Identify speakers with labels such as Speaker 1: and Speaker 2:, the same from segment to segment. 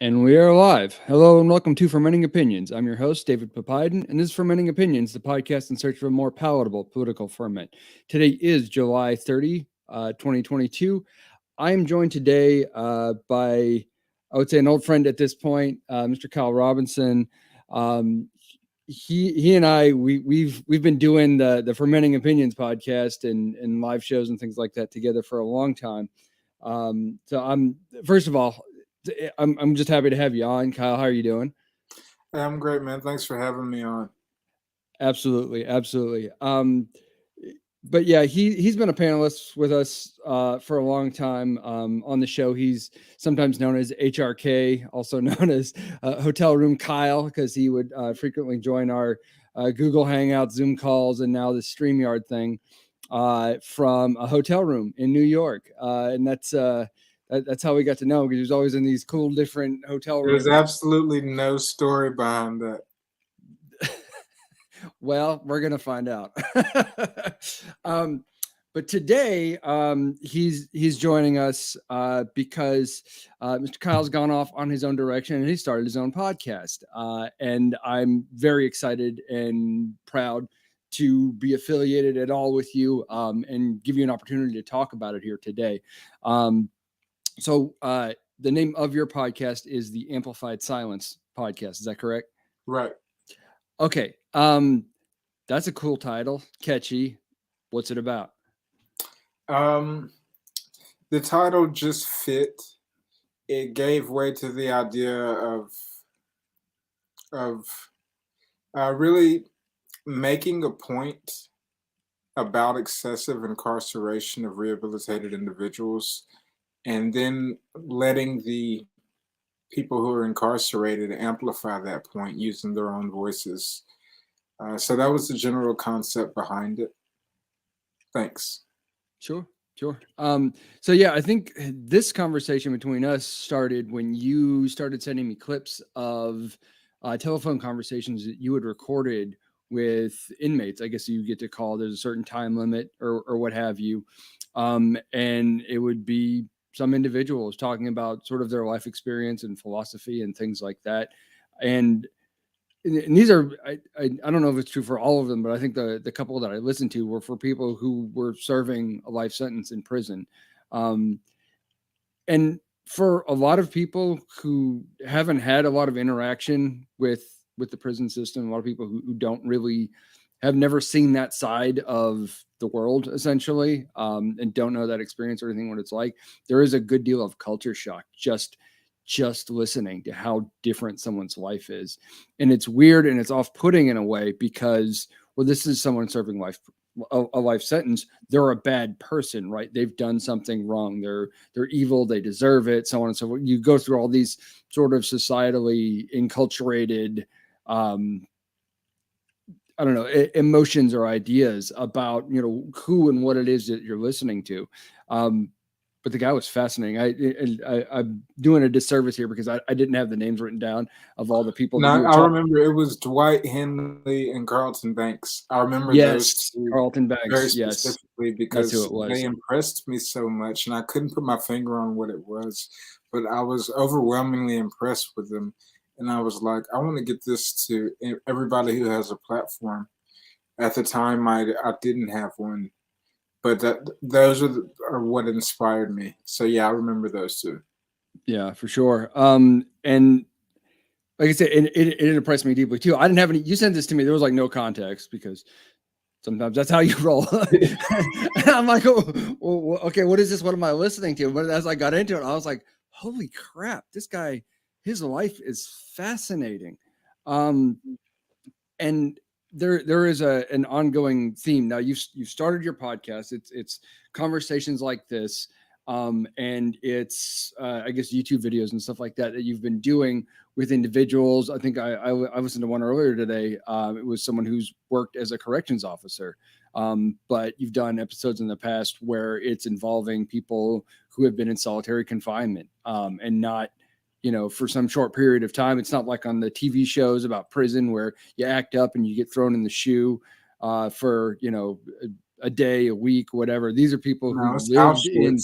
Speaker 1: And we are live. Hello and welcome to Fermenting Opinions. I'm your host, David Popoidin, and this is Fermenting Opinions, the podcast in search of a more palatable political ferment. Today is July 30, 2022. I am joined today by, I would say, an old friend at this point, Mr. Kyle Robinson. He and I we've been doing the Fermenting Opinions podcast and live shows and things like that together for a long time. So I'm first of all, I'm just happy to have you on, Kyle. How are you doing?
Speaker 2: I'm great, man. Thanks for having me on.
Speaker 1: Absolutely. But yeah, he's been a panelist with us for a long time on the show. He's sometimes known as HRK, also known as Hotel Room Kyle, because he would frequently join our Google Hangout, Zoom calls, and now the StreamYard thing from a hotel room in New York, and that's how we got to know him, because he was always in these cool different hotel rooms.
Speaker 2: There's absolutely no story behind that.
Speaker 1: Well, we're gonna find out. But today, he's joining us because Mr. Kyle's gone off on his own direction and he started his own podcast. And I'm very excited and proud to be affiliated at all with you and give you an opportunity to talk about it here today. So the name of your podcast is the Amplified Silence Podcast. Is that correct?
Speaker 2: Right.
Speaker 1: Okay. That's a cool title. Catchy. What's it about?
Speaker 2: The title just fit. It gave way to the idea of really making a point about excessive incarceration of rehabilitated individuals, and then letting the people who are incarcerated amplify that point using their own voices. So that was the general concept behind it. Thanks.
Speaker 1: Sure. So yeah, I think this conversation between us started when you started sending me clips of telephone conversations that you had recorded with inmates. I guess you get to call, there's a certain time limit or what have you. And it would be some individuals talking about sort of their life experience and philosophy and things like that. And these are, I don't know if it's true for all of them, but I think the couple that I listened to were for people who were serving a life sentence in prison. And for a lot of people who haven't had a lot of interaction with the prison system, a lot of people who don't really have never seen that side of the world, essentially, and don't know that experience or anything, what it's like, there is a good deal of culture shock just listening to how different someone's life is. And it's weird and it's off-putting in a way because, well, this is someone serving a life sentence. They're a bad person, right? They've done something wrong. They're evil. They deserve it. So on and so forth. You go through all these sort of societally enculturated, I don't know, emotions or ideas about, who and what it is that you're listening to. But the guy was fascinating. I'm doing a disservice here because I didn't have the names written down of all the people.
Speaker 2: No, I remember it was Dwight Henley and Carlton Banks. I remember those two
Speaker 1: Carlton Banks,
Speaker 2: very specifically because
Speaker 1: that's who it was.
Speaker 2: They impressed me so much, and I couldn't put my finger on what it was, but I was overwhelmingly impressed with them. And I was like, I want to get this to everybody who has a platform. At the time, I didn't have one. But those are what inspired me. So yeah, I remember those two.
Speaker 1: Yeah, for sure. And like I said, it impressed me deeply too. I didn't have any. You sent this to me. There was like no context because sometimes that's how you roll. And I'm like, oh, okay, what is this? What am I listening to? But as I got into it, I was like, holy crap, this guy, his life is fascinating. And there is an ongoing theme. Now you've started your podcast. It's conversations like this, and it's I guess YouTube videos and stuff like that you've been doing with individuals. I think I listened to one earlier today. It was someone who's worked as a corrections officer, but you've done episodes in the past where it's involving people who have been in solitary confinement and not, for some short period of time. It's not like on the TV shows about prison where you act up and you get thrown in the shoe for, a day, a week, whatever. These are people who lived in.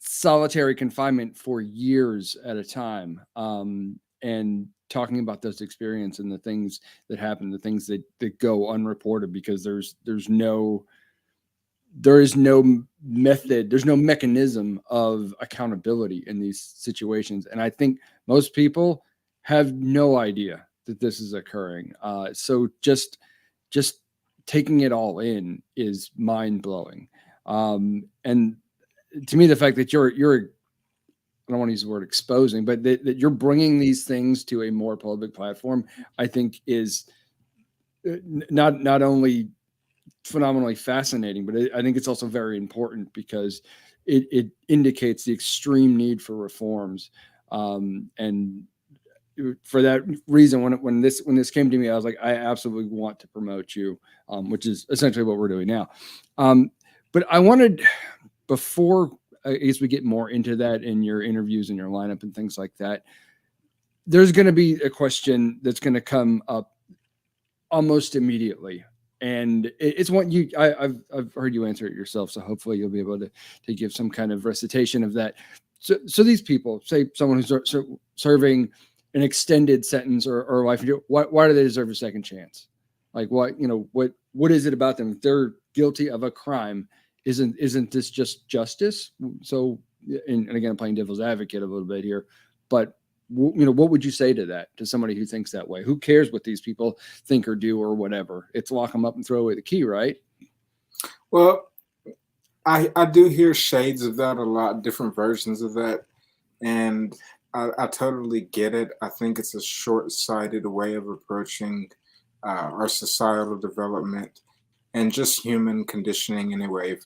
Speaker 1: solitary confinement for years at a time, and talking about those experiences and the things that happen, the things that go unreported, because there is no method, there's no mechanism of accountability in these situations. And I think most people have no idea that this is occurring. So just taking it all in is mind blowing. And to me, the fact that you're I don't want to use the word exposing, but that you're bringing these things to a more public platform, I think is not only phenomenally fascinating, but I think it's also very important, because it indicates the extreme need for reforms. And for that reason, when this came to me, I was like, I absolutely want to promote you, which is essentially what we're doing now. But I wanted, before I guess we get more into that in your interviews and your lineup and things like that, there's going to be a question that's going to come up almost immediately. And it's one I've heard you answer it yourself, so hopefully you'll be able to give some kind of recitation of that. So these people, say someone who's serving an extended sentence or life, why do they deserve a second chance? Like, what is it about them? If they're guilty of a crime, isn't this just justice? So, and again, I'm playing devil's advocate a little bit here, but what would you say to that, to somebody who thinks that way? Who cares what these people think or do or whatever? It's lock them up and throw away the key, right?
Speaker 2: Well, I do hear shades of that a lot, different versions of that. And I totally get it. I think it's a short-sighted way of approaching our societal development and just human conditioning anyway.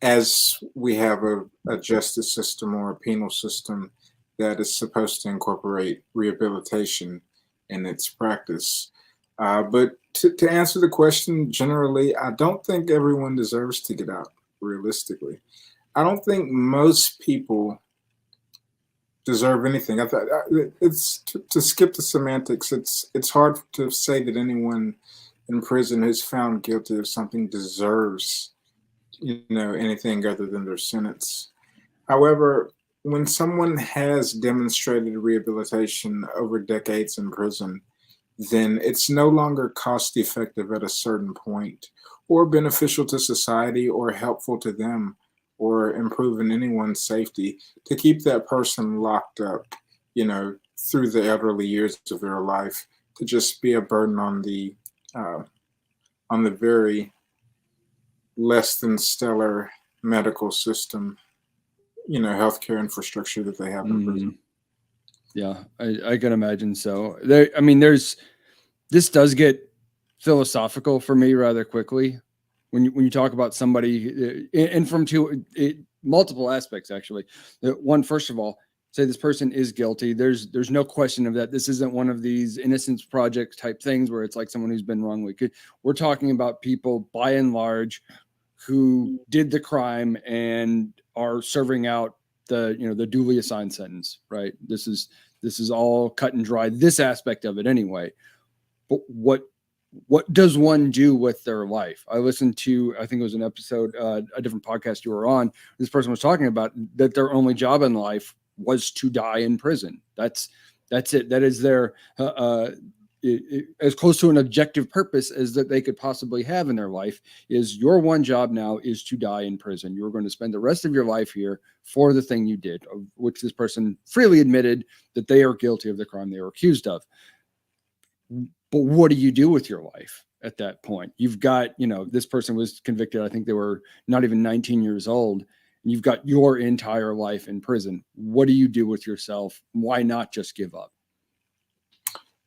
Speaker 2: As we have a justice system or a penal system that is supposed to incorporate rehabilitation in its practice. But to answer the question, generally, I don't think everyone deserves to get out, realistically. I don't think most people deserve anything. I thought it's to skip the semantics. It's hard to say that anyone in prison who's found guilty of something deserves, anything other than their sentence. However, when someone has demonstrated rehabilitation over decades in prison, then it's no longer cost effective at a certain point, or beneficial to society, or helpful to them, or improving anyone's safety to keep that person locked up, through the elderly years of their life, to just be a burden on the very less than stellar medical system, healthcare infrastructure that they have in prison.
Speaker 1: Yeah, I can imagine so. This does get philosophical for me rather quickly when you talk about somebody, and from multiple aspects, actually. One, first of all, say this person is guilty. There's no question of that. This isn't one of these Innocence Project type things where it's like someone who's been wrongly. We're talking about people, by and large, who did the crime and are serving out the duly assigned sentence, right? This is all cut and dry, this aspect of it anyway. But what does one do with their life? I listened to, I think it was an episode, a different podcast you were on. This person was talking about that their only job in life was to die in prison. That's it. That is their as close to an objective purpose as that they could possibly have in their life. Is your one job now is to die in prison. You're going to spend the rest of your life here for the thing you did, of which this person freely admitted that they are guilty of the crime they were accused of. But what do you do with your life at that point? You've got, this person was convicted. I think they were not even 19 years old. And you've got your entire life in prison. What do you do with yourself? Why not just give up?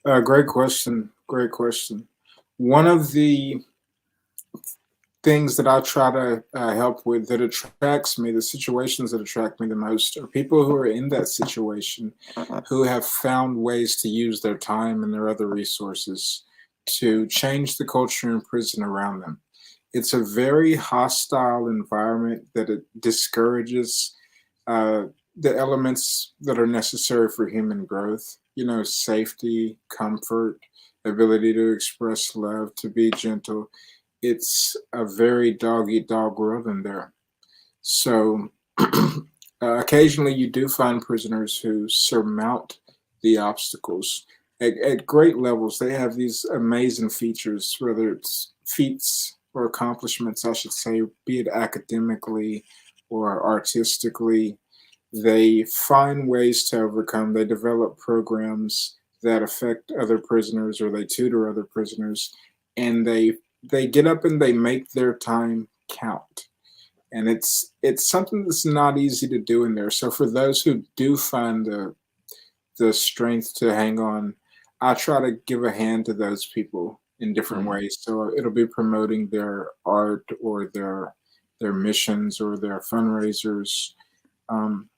Speaker 2: Great question. Great question. One of the things that I try to help with, that attracts me, the situations that attract me the most, are people who are in that situation, who have found ways to use their time and their other resources to change the culture in prison around them. It's a very hostile environment that it discourages the elements that are necessary for human growth, safety, comfort, ability to express love, to be gentle. It's a very dog-eat-dog world in there. So occasionally you do find prisoners who surmount the obstacles at great levels. They have these amazing features, whether it's feats or accomplishments, I should say, be it academically or artistically. They find ways to overcome. They develop programs that affect other prisoners, or they tutor other prisoners, and they get up and they make their time count. And it's something that's not easy to do in there. So for those who do find the strength to hang on, I try to give a hand to those people in different
Speaker 1: Mhm.
Speaker 2: ways. So it'll be promoting their art or their missions or their fundraisers. Um,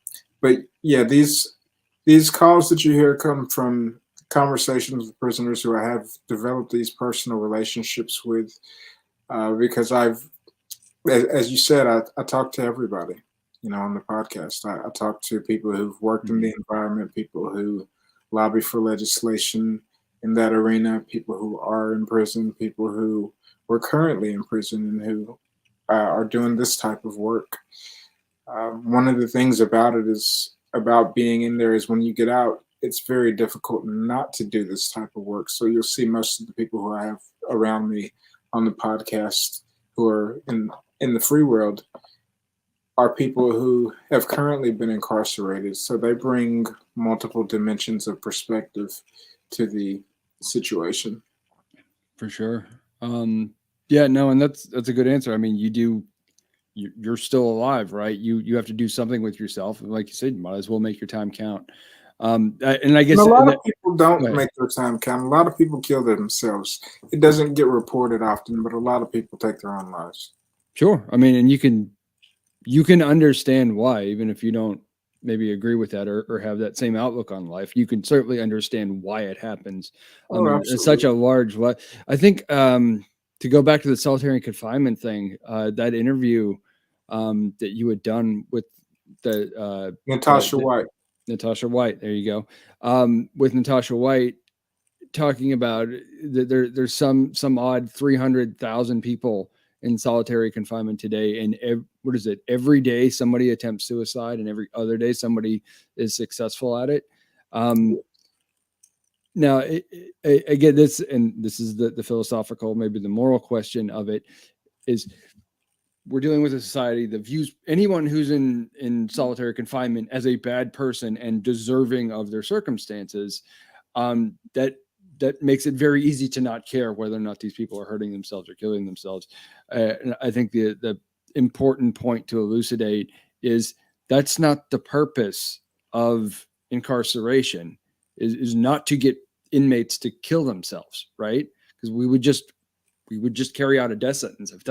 Speaker 2: but yeah, these calls that you hear come from conversations with prisoners who I have developed these personal relationships with, because as you said, I talk to everybody, on the podcast. I talk to people who've worked in the
Speaker 1: Mhm.
Speaker 2: environment, people who lobby for legislation in that arena, people who are in prison, people who were currently in prison and who are doing this type of work. One of the things about it is about being in there is when you get out, it's very difficult not to do this type of work. So you'll see most of the people who I have around me on the podcast who are in the free world are people who have currently been incarcerated. So they bring multiple dimensions of perspective to the situation.
Speaker 1: For sure. Yeah, no, and that's a good answer. I mean, you're still alive, right? You have to do something with yourself. And like you said, you might as well make your time count. And I
Speaker 2: And a
Speaker 1: guess
Speaker 2: lot
Speaker 1: and
Speaker 2: of
Speaker 1: that,
Speaker 2: people
Speaker 1: go
Speaker 2: don't
Speaker 1: ahead.
Speaker 2: make their time count. A lot of people kill themselves. It doesn't get reported often, but a lot of people take their own lives.
Speaker 1: Sure. I mean, and you can understand why, even if you don't maybe agree with that or have that same outlook on life. You can certainly understand why it happens.
Speaker 2: Oh,
Speaker 1: It's such a
Speaker 2: absolutely.
Speaker 1: large. I think to go back to the solitary confinement thing, that interview that you had done with the
Speaker 2: Natasha
Speaker 1: the
Speaker 2: White.
Speaker 1: Natasha White. There you go. With Natasha White talking about that there's some odd 300,000 people in solitary confinement today, and what is it? Every day somebody attempts suicide, and every other day somebody is successful at it. Um, Now, again, this is the philosophical, maybe the moral question of it is we're dealing with a society that views anyone who's in solitary confinement as a bad person and deserving of their circumstances. That makes it very easy to not care whether or not these people are hurting themselves or killing themselves. And I think the important point to elucidate is that's not the purpose of incarceration. Is not to get inmates to kill themselves, right? Because we would just carry out a death sentence if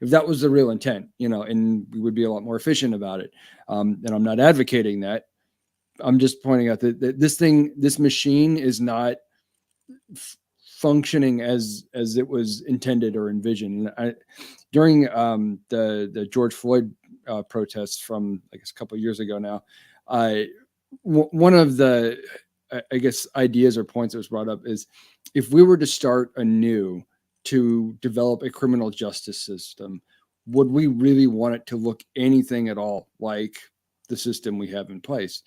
Speaker 1: that was the real intent, and we would be a lot more efficient about it. And I'm not advocating that. I'm just pointing out that this machine is not functioning as it was intended or envisioned. During the George Floyd protests from, I guess, a couple of years ago now, one of the, I guess, ideas or points that was brought up is if we were to start anew to develop a criminal justice system, would we really want it to look anything at all like the system we have in place?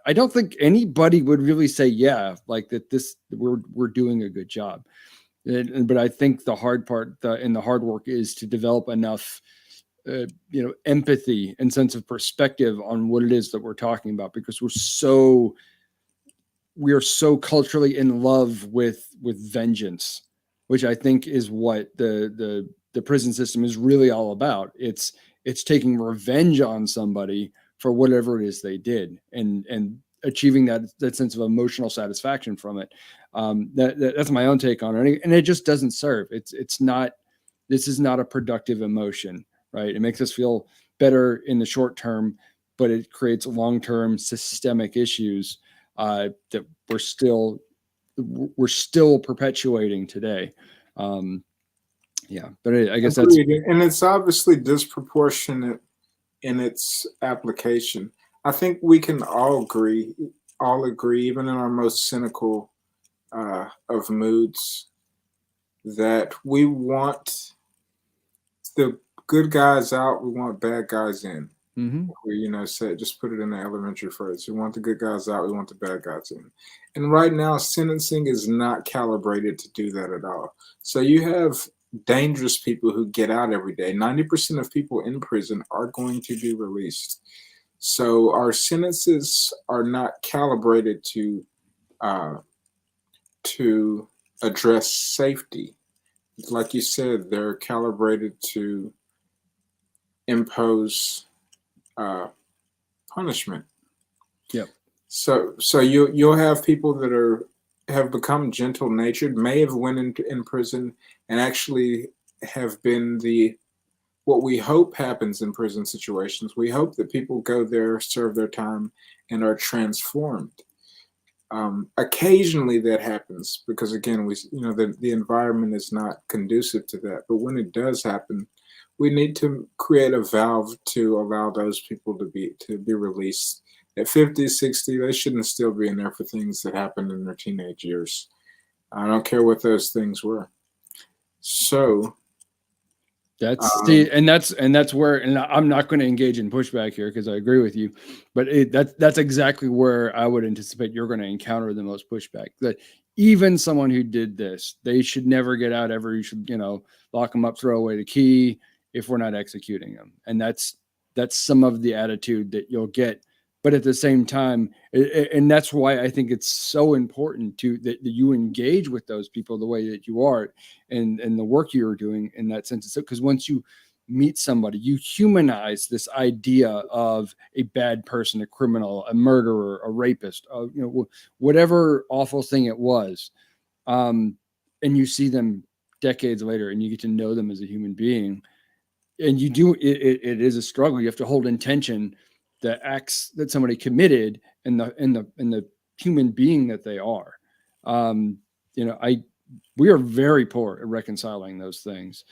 Speaker 1: I don't think anybody would really say, yeah, like that. We're doing a good job. But I think the hard part and the hard work is to develop enough, empathy and sense of perspective on what it is that we're talking about, because we are so culturally in love with vengeance, which I think is what the prison system is really all about. It's taking revenge on somebody for whatever it is they did, and achieving that sense of emotional satisfaction from it. That's my own take on it, and it just doesn't serve. It's not. This is not a productive emotion, right? It makes us feel better in the short term, but it creates long term systemic issues that we're still perpetuating today. Um, yeah, but I guess that's
Speaker 2: Agreed. And it's obviously disproportionate in its application. I think we can all agree, even in our most cynical of moods, that we want the good guys out, we want bad guys in.
Speaker 1: Hmm.
Speaker 2: We, said just put it in the elementary phrase. We want the good guys out. We want the bad guys in. And right now, sentencing is not calibrated to do that at all. So you have dangerous people who get out every day. 90% of people in prison are going to be released. So our sentences are not calibrated uh, to address safety. Like you said, they're calibrated to impose uh, punishment.
Speaker 1: Yep.
Speaker 2: So you'll have people that have become gentle natured, may have went in prison, and actually have been the what we hope happens in prison situations. We hope that people go there, serve their time, and are transformed. Occasionally that happens because again, the environment is not conducive to that. But when it does happen, we need to create a valve to allow those people to be released. At 50, 60, they shouldn't still be in there for things that happened in their teenage years. I don't care what those things were. So
Speaker 1: That's where, and I'm not going to engage in pushback here because I agree with you, but that's exactly where I would anticipate you're going to encounter the most pushback. That even someone who did this, they should never get out ever. You should, lock them up, throw away the key if we're not executing them. And that's some of the attitude that you'll get. But at the same time, and that's why I think it's so important that you engage with those people the way that you are, and the work you're doing in that sense. Because once you meet somebody, you humanize this idea of a bad person, a criminal, a murderer, a rapist, whatever awful thing it was, and you see them decades later, and you get to know them as a human being. And you do it is a struggle. You have to hold in tension the acts that somebody committed and the human being that they are. We are very poor at reconciling those things,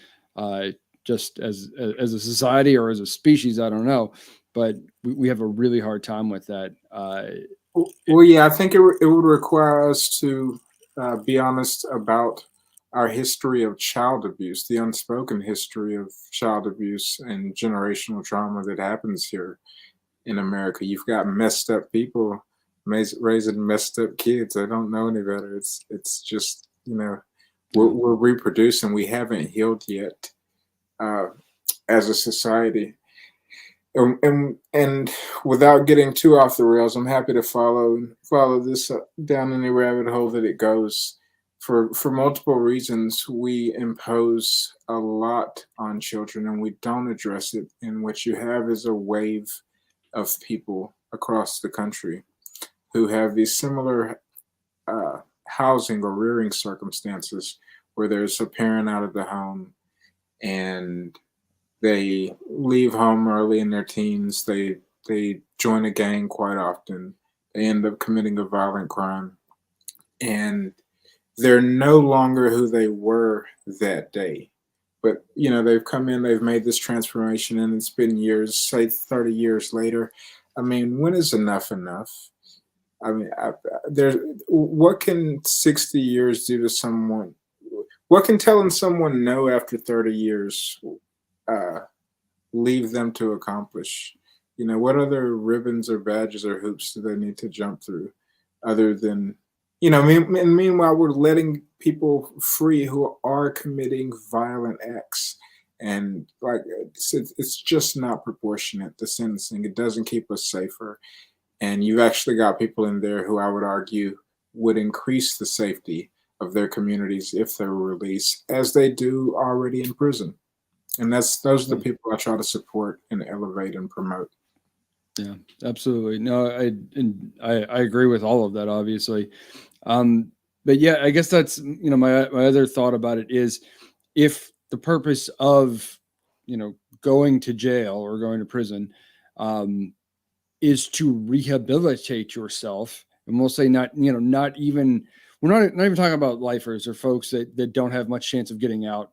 Speaker 1: just as a society or as a species. I don't know, but we have a really hard time with that.
Speaker 2: well, yeah, I think it would require us to be honest about our history of child abuse, the unspoken history of child abuse and generational trauma that happens here in America. You've got messed up people raising messed up kids. They don't know any better. It's just we're reproducing. We haven't healed yet as a society. And without getting too off the rails, I'm happy to follow this down any rabbit hole that it goes. For multiple reasons, we impose a lot on children and we don't address it. And what you have is a wave of people across the country who have these similar housing or rearing circumstances where there's a parent out of the home and they leave home early in their teens. They join a gang quite often. They end up committing a violent crime, and they're no longer who they were that day. But they've come in, they've made this transformation, and it's been years, say 30 years later. I mean, when is enough enough? I mean, what can 60 years do to someone? What can telling someone no after 30 years leave them to accomplish? What other ribbons or badges or hoops do they need to jump through other than, and meanwhile, we're letting people free who are committing violent acts. And like, it's just not proportionate, the sentencing. It doesn't keep us safer. And you've actually got people in there who I would argue would increase the safety of their communities if they were released, as they do already in prison. And those are the people I try to support and elevate and promote.
Speaker 1: Yeah, absolutely. No, I agree with all of that, obviously. But yeah, I guess that's, my other thought about it is, if the purpose of, going to jail or going to prison, is to rehabilitate yourself, and we'll say not even, we're not even talking about lifers or folks that don't have much chance of getting out,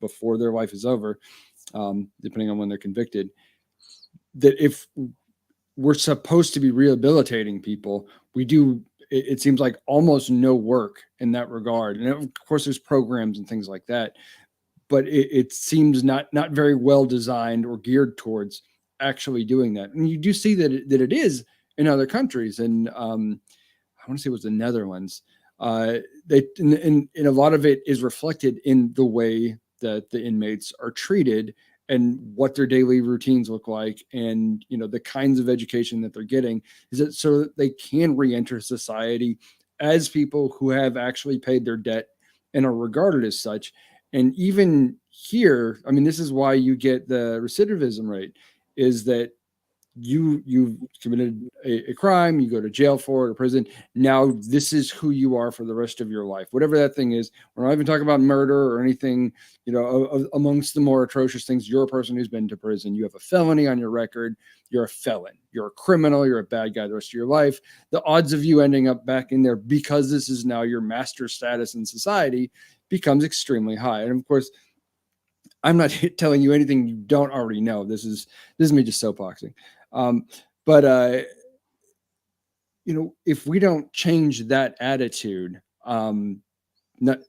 Speaker 1: before their life is over, depending on when they're convicted. That if we're supposed to be rehabilitating people, we do, it seems like, almost no work in that regard. And of course there's programs and things like that, but it seems not very well designed or geared towards actually doing that. And you do see that it is in other countries. And I want to say it was the Netherlands. They and a lot of it is reflected in the way that the inmates are treated and what their daily routines look like, and the kinds of education that they're getting, is that so that they can re-enter society as people who have actually paid their debt and are regarded as such. And even here, I mean, this is why you get the recidivism rate, is that you've committed a crime, you go to jail for it or prison. Now this is who you are for the rest of your life, whatever that thing is. We're not even talking about murder or anything, amongst the more atrocious things. You're a person who's been to prison. You have a felony on your record. You're a felon. You're a criminal. You're a bad guy the rest of your life. The odds of you ending up back in there, because this is now your master status in society, becomes extremely high. And of course, I'm not telling you anything you don't already know. This is me just soapboxing. But if we don't change that attitude,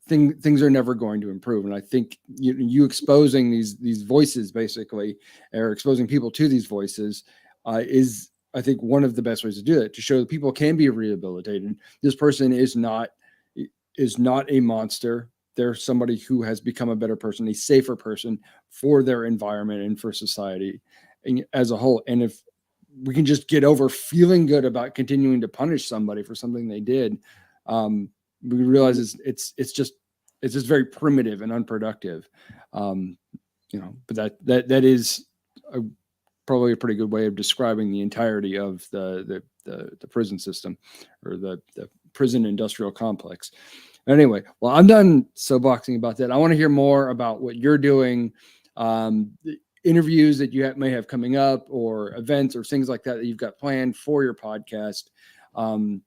Speaker 1: things are never going to improve. And I think you exposing these voices, basically, or exposing people to these voices, is, I think, one of the best ways to do it, to show that people can be rehabilitated. This person is not a monster. They're somebody who has become a better person, a safer person for their environment and for society as a whole. And if we can just get over feeling good about continuing to punish somebody for something they did, we realize it's just very primitive and unproductive. But that is probably a pretty good way of describing the entirety of the prison system, or the prison industrial complex. Anyway, well, I'm done soapboxing about that. I want to hear more about what you're doing, interviews that you may have coming up, or events or things like that you've got planned for your podcast.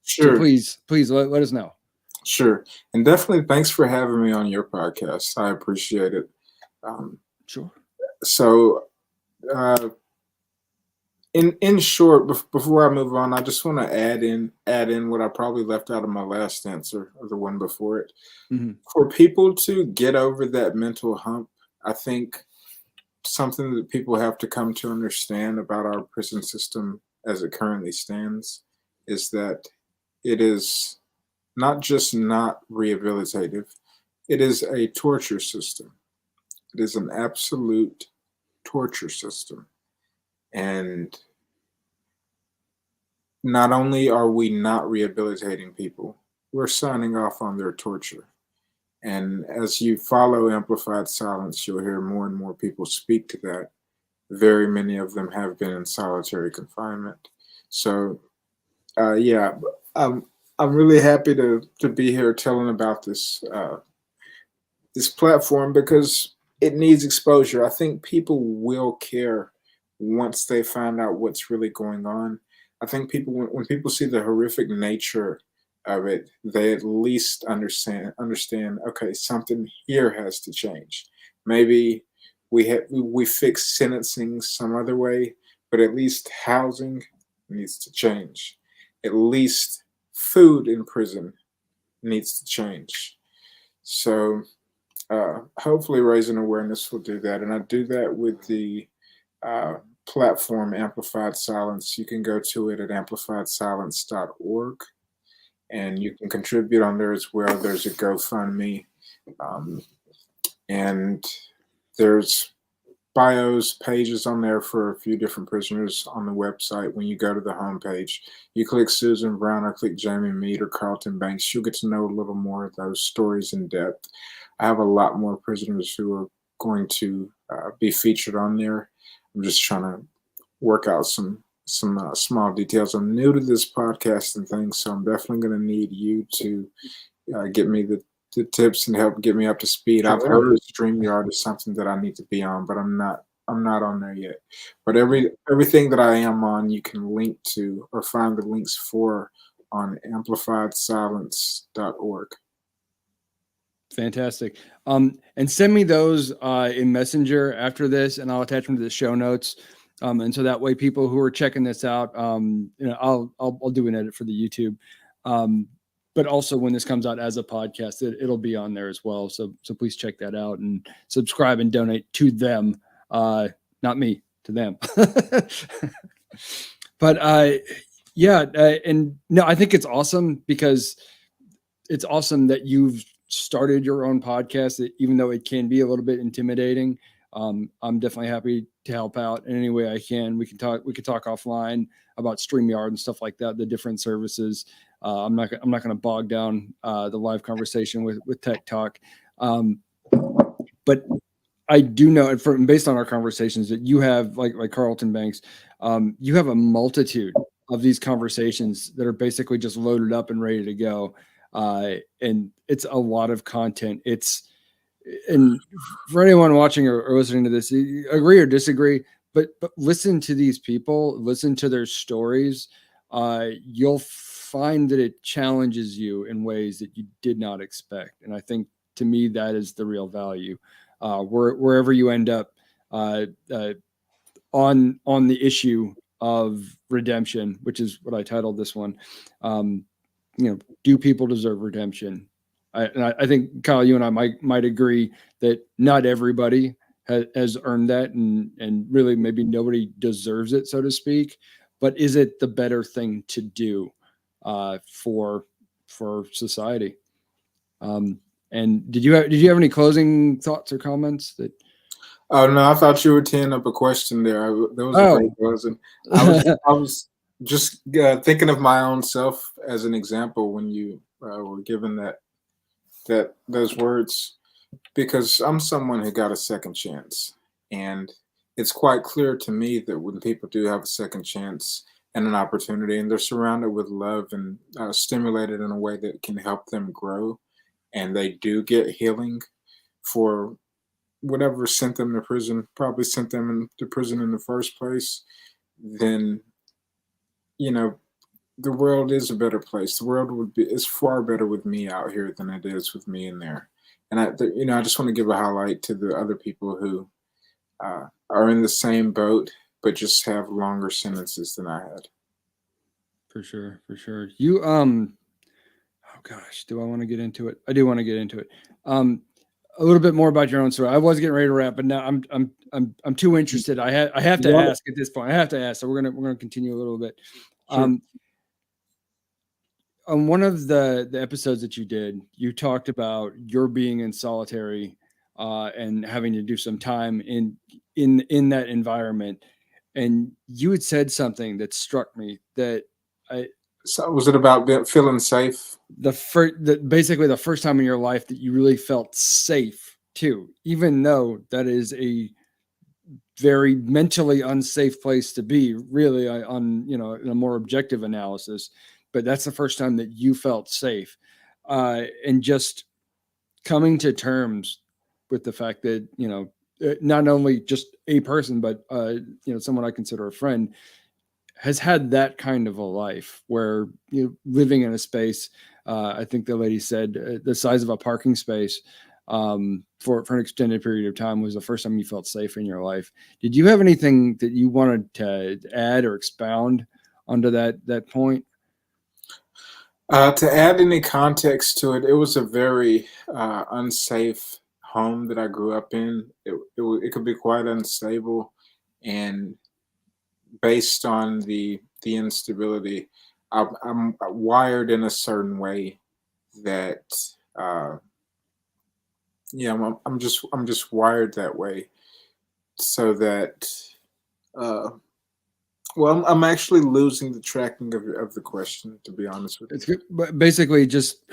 Speaker 2: Sure.
Speaker 1: So please let us know.
Speaker 2: Sure. And definitely thanks for having me on your podcast. I appreciate it.
Speaker 1: Sure.
Speaker 2: So, in short, before I move on, I just want to add in what I probably left out of my last answer, or the one before it.
Speaker 1: Mm-hmm.
Speaker 2: For people to get over that mental hump, I think something that people have to come to understand about our prison system as it currently stands is that it is not just not rehabilitative, it is a torture system. It is an absolute torture system. And not only are we not rehabilitating people, we're signing off on their torture. And as you follow Amplified Silence, you'll hear more and more people speak to that. Very many of them have been in solitary confinement. So, I'm really happy to be here telling about this this platform, because it needs exposure. I think people will care once they find out what's really going on. I think when people see the horrific nature of it, they at least understand, okay, something here has to change. Maybe we fix sentencing some other way, but at least housing needs to change. At least food in prison needs to change. So hopefully raising awareness will do that. And I do that with the platform Amplified Silence. You can go to it at amplifiedsilence.org, and you can contribute on there as well. There's a GoFundMe, and there's bios pages on there for a few different prisoners on the website. When you go to the homepage, you click Susan Brown or click Jamie Mead or Carlton Banks, you'll get to know a little more of those stories in depth. I have a lot more prisoners who are going to be featured on there. I'm just trying to work out some small details. I'm new to this podcasting thing, so I'm definitely going to need you to get me the tips and help get me up to speed. I've heard StreamYard is something that I need to be on, but I'm not on there yet. But everything that I am on, you can link to or find the links for on amplifiedsilence.org.
Speaker 1: Fantastic. And send me those in Messenger after this, and I'll attach them to the show notes. And so that way, people who are checking this out, I'll do an edit for the YouTube. But also when this comes out as a podcast, it'll be on there as well. So please check that out and subscribe and donate to them, not me. to them. But yeah, and no, I think it's awesome because it's awesome that you've started your own podcast, even though it can be a little bit intimidating. I'm definitely happy to help out in any way I can. We can talk offline about StreamYard and stuff like that, the different services. I'm not going to bog down the live conversation with Tech Talk. But I do know, based on our conversations, that you have, like Carlton Banks, you have a multitude of these conversations that are basically just loaded up and ready to go. And it's a lot of content. And for anyone watching or listening to this, agree or disagree, but listen to these people, listen to their stories. You'll find that it challenges you in ways that you did not expect. And I think, to me, that is the real value. Wherever you end up on the issue of redemption, which is what I titled this one. Do people deserve redemption? I think, Kyle, you and I might agree that not everybody has earned that, and really maybe nobody deserves it, so to speak. But is it the better thing to do for society? And did you have any closing thoughts or comments that?
Speaker 2: Oh no, I thought you were teeing up a question there. That was a great question. I was just thinking of my own self as an example when you were given those words, because I'm someone who got a second chance, and it's quite clear to me that when people do have a second chance and an opportunity, and they're surrounded with love and stimulated in a way that can help them grow, and they do get healing for whatever sent them to prison, probably sent them to prison in the first place, then the world is a better place. The world is far better with me out here than it is with me in there. And I just want to give a highlight to the other people who are in the same boat, but just have longer sentences than I had.
Speaker 1: For sure. You oh gosh, do I want to get into it? I do want to get into it. A little bit more about your own story. I was getting ready to wrap, but now I'm too interested. I have to ask at this point. I have to ask. So we're gonna continue a little bit. Sure. On one of the episodes that you did, you talked about your being in solitary and having to do some time in that environment, and you had said something that struck me.
Speaker 2: So was it about feeling safe?
Speaker 1: Basically the first time in your life that you really felt safe too, even though that is a very mentally unsafe place to be, really, on in a more objective analysis. But that's the first time that you felt safe, and just coming to terms with the fact that not only just a person, but someone I consider a friend, has had that kind of a life where living in a space. I think the lady said the size of a parking space for an extended period of time was the first time you felt safe in your life. Did you have anything that you wanted to add or expound onto that point?
Speaker 2: To add any context to it, it was a very unsafe home that I grew up in. It could be quite unstable, and based on the instability, I'm wired in a certain way that I'm just wired that way, so that well, I'm actually losing the tracking of the question, to be honest with you.
Speaker 1: It's good, but basically just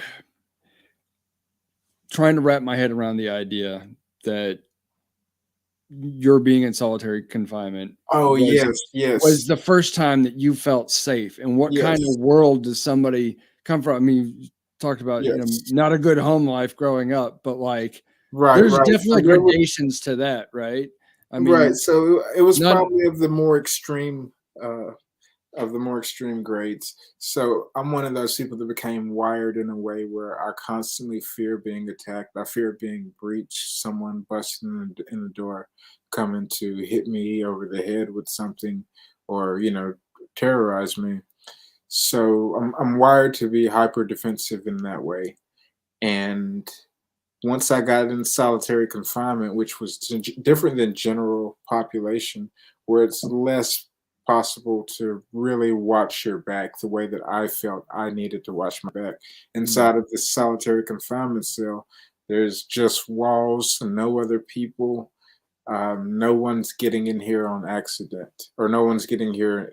Speaker 1: trying to wrap my head around the idea that you're being in solitary confinement.
Speaker 2: Oh, yes.
Speaker 1: Was the first time that you felt safe, and what kind of world does somebody come from? I mean, you talked about not a good home life growing up, but like there's definitely gradations to that, right?
Speaker 2: I mean, so it was probably of the more extreme grades. So I'm one of those people that became wired in a way where I constantly fear being attacked. I fear being breached, someone busting in the door, coming to hit me over the head with something, or terrorize me. So I'm wired to be hyper defensive in that way. And once I got in solitary confinement, which was different than general population, where it's less possible to really watch your back the way that I felt I needed to watch my back. Inside of this solitary confinement cell, there's just walls and no other people. No one's getting in here on accident, or no one's getting here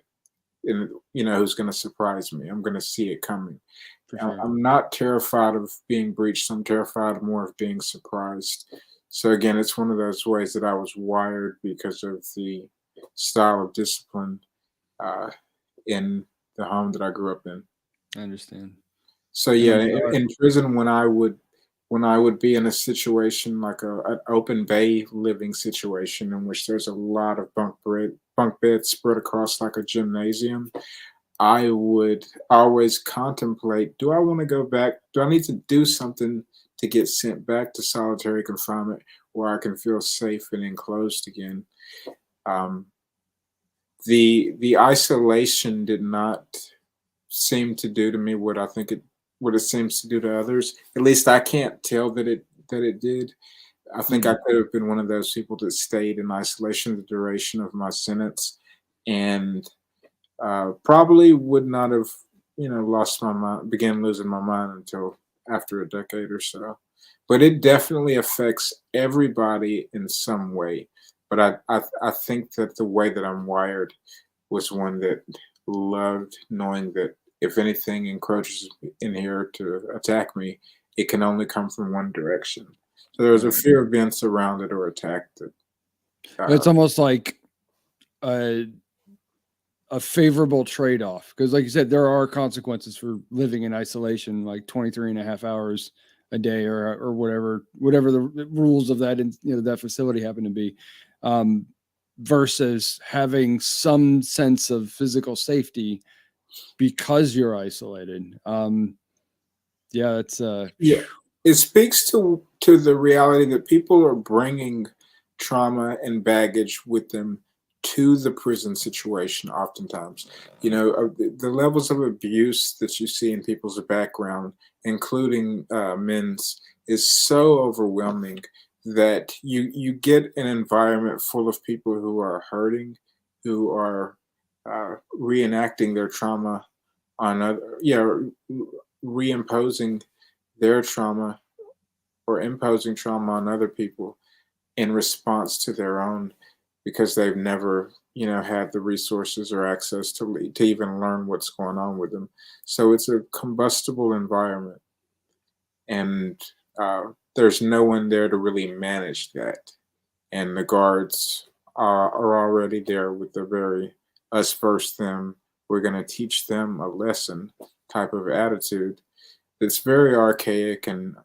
Speaker 2: in, who's going to surprise me. I'm going to see it coming.
Speaker 1: For sure.
Speaker 2: I'm not terrified of being breached. I'm terrified more of being surprised. So again, it's one of those ways that I was wired because of the style of discipline in the home that I grew up in.
Speaker 1: I understand.
Speaker 2: So yeah, in prison, when I would be in a situation like an open bay living situation in which there's a lot of bunk beds spread across like a gymnasium, I would always contemplate, do I want to go back? Do I need to do something to get sent back to solitary confinement where I can feel safe and enclosed again? The isolation did not seem to do to me what it seems to do to others. At least I can't tell that it did. I think I could have been one of those people that stayed in isolation the duration of my sentence, and probably would not have, lost my mind, began losing my mind until after a decade or so. But it definitely affects everybody in some way. But I think that the way that I'm wired was one that loved knowing that if anything encroaches in here to attack me, it can only come from one direction. So there was a fear of being surrounded or attacked.
Speaker 1: It's almost like a favorable trade-off, because like you said, there are consequences for living in isolation, like 23 and a half hours a day or whatever the rules of that, that facility happen to be, versus having some sense of physical safety because you're isolated.
Speaker 2: It speaks to the reality that people are bringing trauma and baggage with them to the prison situation oftentimes. The levels of abuse that you see in people's background, including men's, is so overwhelming that you get an environment full of people who are hurting, who are reenacting their trauma on reimposing their trauma or imposing trauma on other people in response to their own, because they've never had the resources or access to even learn what's going on with them. So it's a combustible environment, and there's no one there to really manage that, and the guards are already there with the very us versus them, we're going to teach them a lesson type of attitude. It's very archaic and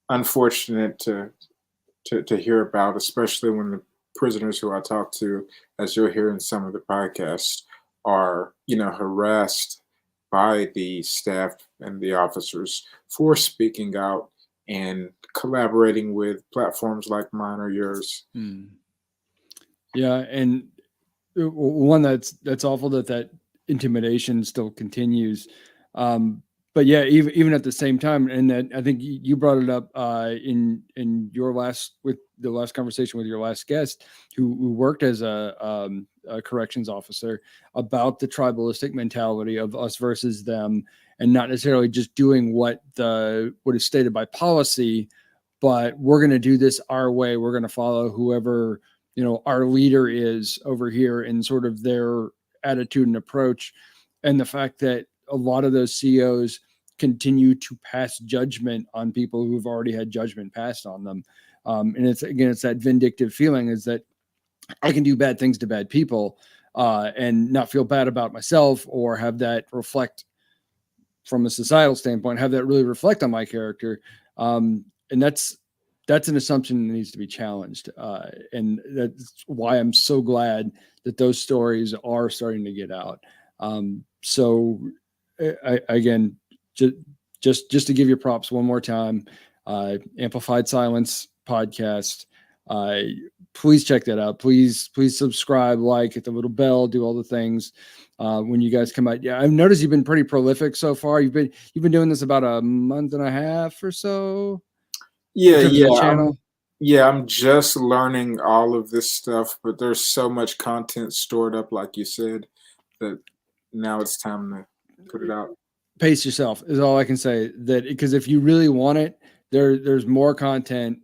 Speaker 2: unfortunate to hear about, especially when the prisoners who I talk to, as you'll hear in some of the podcasts, are harassed by the staff and the officers for speaking out and collaborating with platforms like mine or yours.
Speaker 1: Yeah, and one that's awful that intimidation still continues. But yeah, even at the same time, and that I think you brought it up in your last conversation with your last guest, who worked as a corrections officer, about the tribalistic mentality of us versus them, and not necessarily just doing what is stated by policy, but we're going to do this our way. We're going to follow whoever our leader is over here, and sort of their attitude and approach, and the fact that a lot of those COs continue to pass judgment on people who've already had judgment passed on them. And it's that vindictive feeling, is that I can do bad things to bad people and not feel bad about myself, or have that reflect from a societal standpoint, have that really reflect on my character. And that's an assumption that needs to be challenged. And that's why I'm so glad that those stories are starting to get out. So again, just to give you props one more time, Amplified Silence podcast. Please check that out. Please subscribe, hit the little bell, do all the things when you guys come out. Yeah, I've noticed you've been pretty prolific so far. You've been doing this about a month and a half or so.
Speaker 2: Yeah.
Speaker 1: Channel.
Speaker 2: Yeah, I'm just learning all of this stuff, but there's so much content stored up, like you said, that now it's time to put it out.
Speaker 1: Pace yourself is all I can say. That because if you really want it, there's more content,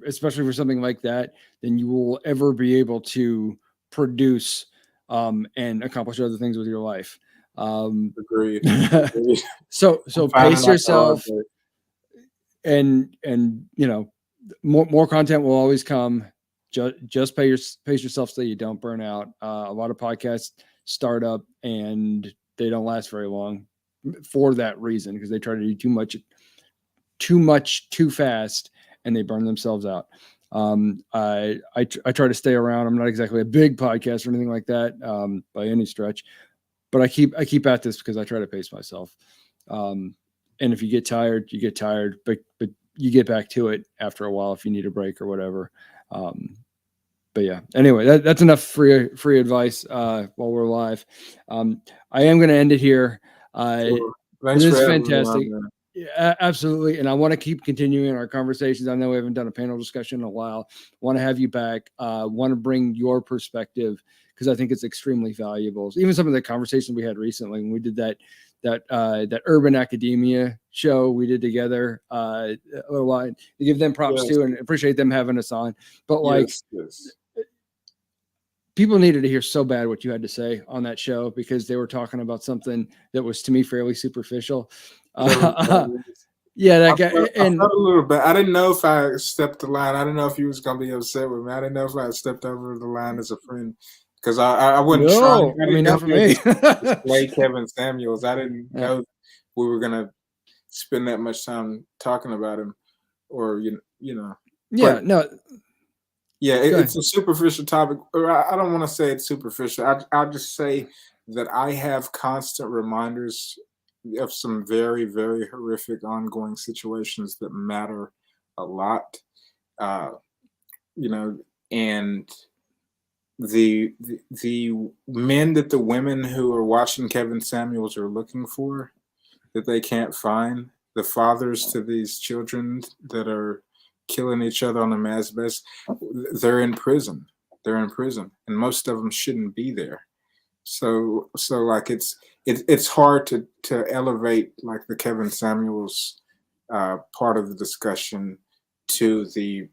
Speaker 1: especially for something like that, than you will ever be able to produce and accomplish other things with your life.
Speaker 2: Agreed. Agreed.
Speaker 1: so
Speaker 2: I'm finding
Speaker 1: pace
Speaker 2: like the hard
Speaker 1: yourself,
Speaker 2: way.
Speaker 1: and you know, more content will always come. Just pace yourself so you don't burn out. A lot of podcasts start up and they don't last very long for that reason, because they try to do too much too fast and they burn themselves out. I try to stay around. I'm not exactly a big podcast or anything like that by any stretch, but I keep at this because I try to pace myself. And if you get tired, you get tired, but you get back to it after a while if you need a break or whatever. But yeah, anyway, that's enough free advice while we're live. I am going to end it here.
Speaker 2: Sure. Thanks
Speaker 1: This
Speaker 2: for
Speaker 1: is
Speaker 2: having me
Speaker 1: fantastic.
Speaker 2: on, man.
Speaker 1: Yeah, absolutely. And I want to keep continuing our conversations. I know we haven't done a panel discussion in a while. Want to have you back. Want to bring your perspective because I think it's extremely valuable. Even some of the conversations we had recently when we did that urban academia show we did together a little while. To give them props
Speaker 2: Yes.
Speaker 1: too, and appreciate them having us on. But like,
Speaker 2: Yes.
Speaker 1: people needed to hear so bad what you had to say on that show because they were talking about something that was to me fairly superficial. Yeah, that guy.
Speaker 2: I felt a little bit. I didn't know if I stepped the line. I didn't know if you was gonna be upset with me. I didn't know if I stepped over the line as a friend because I wasn't trying.
Speaker 1: No, I mean, not for me.
Speaker 2: Play Kevin Samuels. I didn't know we were gonna spend that much time talking about him, or you know.
Speaker 1: Yeah,
Speaker 2: but,
Speaker 1: no.
Speaker 2: Yeah, it's a superficial topic. Or I don't want to say it's superficial. I'll just say that I have constant reminders of some very, very horrific ongoing situations that matter a lot. Uh, and the men that the women who are watching Kevin Samuels are looking for that they can't find, the fathers to these children that are killing each other on a mass basis, they're in prison. They're in prison, and most of them shouldn't be there. So like it's hard to elevate like the Kevin Samuels part of the discussion to the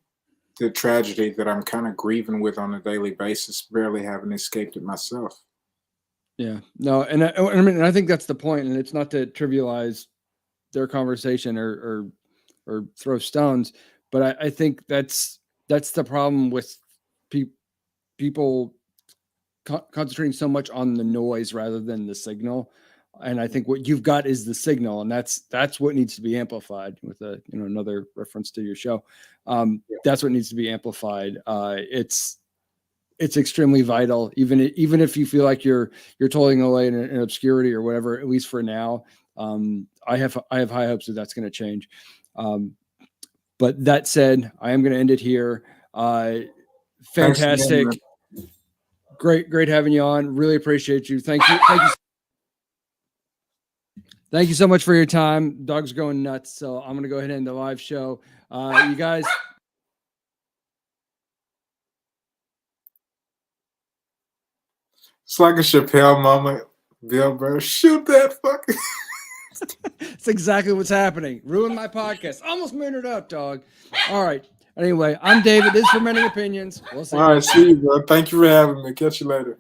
Speaker 2: tragedy that I'm kind of grieving with on a daily basis, barely having escaped it myself.
Speaker 1: Yeah, no, and I mean, I think that's the point, and it's not to trivialize their conversation or throw stones, but I think that's the problem with people concentrating so much on the noise rather than the signal. And I think what you've got is the signal, and that's what needs to be amplified. With another reference to your show, that's what needs to be amplified. It's extremely vital, even if you feel like you're toiling away in obscurity or whatever. At least for now, I have high hopes that that's going to change. But that said, I am going to end it here. Fantastic.
Speaker 2: Thanks again,
Speaker 1: Great having you on. Really appreciate you. Thank you. Thank you so much for your time. Dog's going nuts, so I'm going to go ahead and end the live show. You guys.
Speaker 2: It's like a Chappelle moment. Bill Burr, shoot that fucking.
Speaker 1: That's exactly what's happening. Ruined my podcast. Almost made it up, dog. All right. Anyway, I'm David. This is Fermenting Opinions. We'll see.
Speaker 2: All right, see you, bro. Thank you for having me. Catch you later.